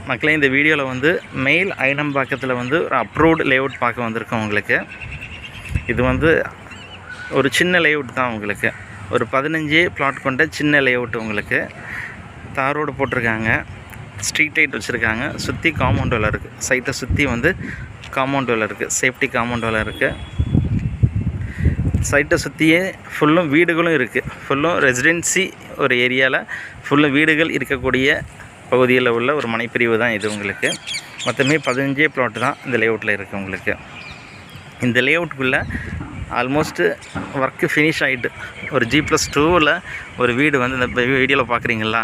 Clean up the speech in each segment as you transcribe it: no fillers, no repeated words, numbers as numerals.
மக்களே, இந்த வீடியோவில் வந்து மெயில் ஐனம்பாக்கத்தில் வந்து ஒரு அப்ரூவ்டு லேஅவுட் பார்க்க வந்திருக்கோம் உங்களுக்கு. இது வந்து ஒரு சின்ன லேஅவுட் தான் உங்களுக்கு. ஒரு 15 பிளாட் கொண்ட சின்ன லேஅவுட் உங்களுக்கு. தார் ரோடு போட்டிருக்காங்க, ஸ்ட்ரீட் லைட் வச்சுருக்காங்க, சுற்றி காம்பவுண்ட் வால் இருக்குது. சைட்டை சுற்றி வந்து காம்பவுண்ட் வால் இருக்குது, சேஃப்டி காம்பவுண்ட் வால் இருக்குது. சைட்டை சுற்றியே ஃபுல்லும் வீடுகளும் இருக்குது. ஃபுல்லும் ரெசிடென்சி ஒரு ஏரியாவில் ஃபுல்லும் வீடுகள் இருக்கக்கூடிய பகுதியில் உள்ள ஒரு மனைப்பிரிவு தான் இது உங்களுக்கு. மொத்தமே 15 பிளாட் தான் இந்த லேஅவுட்டில் இருக்குது உங்களுக்கு. இந்த லேஅவுட்டுக்குள்ளே ஆல்மோஸ்ட்டு ஒர்க்கு ஃபினிஷ் ஆகிட்டு ஒரு G+2ல் ஒரு வீடு வந்து இந்த வீடியோவில் பார்க்குறீங்களா,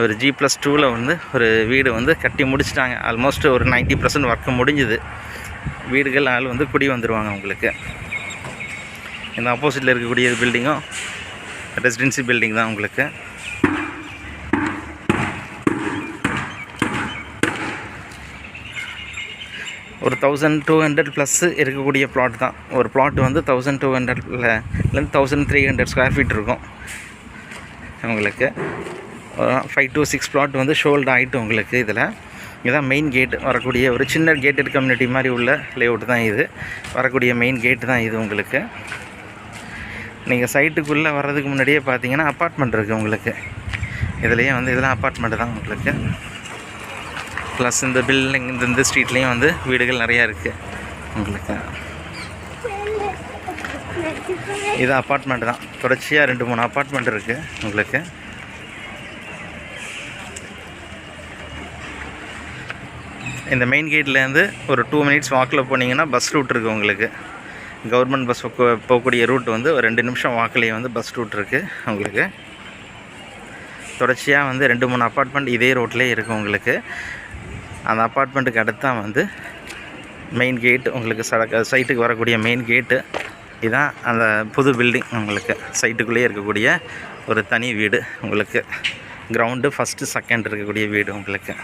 ஒரு G+2ல் வந்து ஒரு வீடு வந்து கட்டி முடிச்சிட்டாங்க. ஆல்மோஸ்ட் ஒரு 90% ஒர்க்கு முடிஞ்சுது. வீடுகள் ஆள் வந்து குடி வந்துடுவாங்க உங்களுக்கு. இந்த ஆப்போசிட்டில் இருக்கக்கூடிய பில்டிங்கும் ரெசிடென்சி பில்டிங் தான் உங்களுக்கு. ஒரு 1200 ப்ளஸ் இருக்கக்கூடிய பிளாட் தான். ஒரு பிளாட் வந்து 1200 1300 ஸ்கொயர் ஃபீட் இருக்கும் உங்களுக்கு. 5 to 6 பிளாட் வந்து ஷோல்டு ஆகிட்டு உங்களுக்கு. இதுதான் மெயின் கேட் வரக்கூடிய ஒரு சின்ன கேட்டட் கம்யூனிட்டி மாதிரி உள்ள லேஅவுட் தான் இது. வரக்கூடிய மெயின் கேட்டு தான் இது உங்களுக்கு. நீங்கள் சைட்டுக்குள்ளே வர்றதுக்கு முன்னாடியே பார்த்தீங்கன்னா அப்பார்ட்மெண்ட் இருக்குது உங்களுக்கு. இதுலேயே வந்து இதெல்லாம் அப்பார்ட்மெண்ட்டு தான் உங்களுக்கு. ப்ளஸ் இந்த பில்டிங் இந்த ஸ்ட்ரீட்லேயும் வந்து வீடுகள் நிறையா இருக்குது உங்களுக்கு. இது அப்பார்ட்மெண்ட் தான். தொடர்ச்சியாக 2-3 அப்பார்ட்மெண்ட் இருக்குது உங்களுக்கு. இந்த மெயின் கேட்லேருந்து ஒரு 2 minutes வாக்கில் போனீங்கன்னா பஸ் ரூட் இருக்குது உங்களுக்கு. கவர்மெண்ட் பஸ் போகக்கூடிய ரூட் வந்து ஒரு 2 நிமிஷம் வாக்கிலேயே வந்து பஸ் ரூட் இருக்குது உங்களுக்கு. தொடர்ச்சியாக வந்து 2-3 அப்பார்ட்மெண்ட் இதே ரோட்லேயே இருக்குது உங்களுக்கு. அந்த அப்பார்ட்மெண்ட்டுக்கு அடுத்தான் வந்து மெயின் கேட்டு உங்களுக்கு. சைட்டுக்கு வரக்கூடிய மெயின் கேட்டு இதுதான். அந்த புது பில்டிங் உங்களுக்கு சைட்டுக்குள்ளேயே இருக்கக்கூடிய ஒரு தனி வீடு உங்களுக்கு. கிரவுண்டு 1st 2nd இருக்கக்கூடிய வீடு உங்களுக்கு.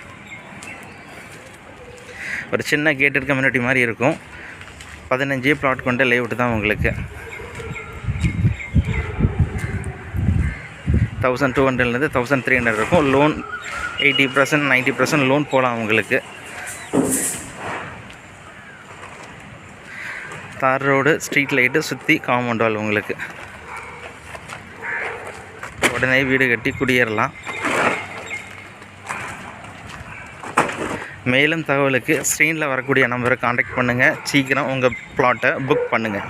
ஒரு சின்ன கேட்டட் கம்யூனிட்டி மாதிரி இருக்கும். 15 பிளாட் கொண்ட லேஅவுட் தான் உங்களுக்கு. 1200 1300 இருக்கும். லோன் 80% 90% லோன் போகலாம் உங்களுக்கு. தார் ரோடு, ஸ்ட்ரீட் லைட்டு, சுற்றி காம்பவுண்ட் வால் உங்களுக்கு. உடனே வீடு கட்டி குடியேறலாம். மேலும் தகவலுக்கு ஸ்க்ரீனில் வரக்கூடிய நம்பரை காண்டாக்ட் பண்ணுங்கள். சீக்கிரம் உங்கள் பிளாட்டை புக் பண்ணுங்கள்.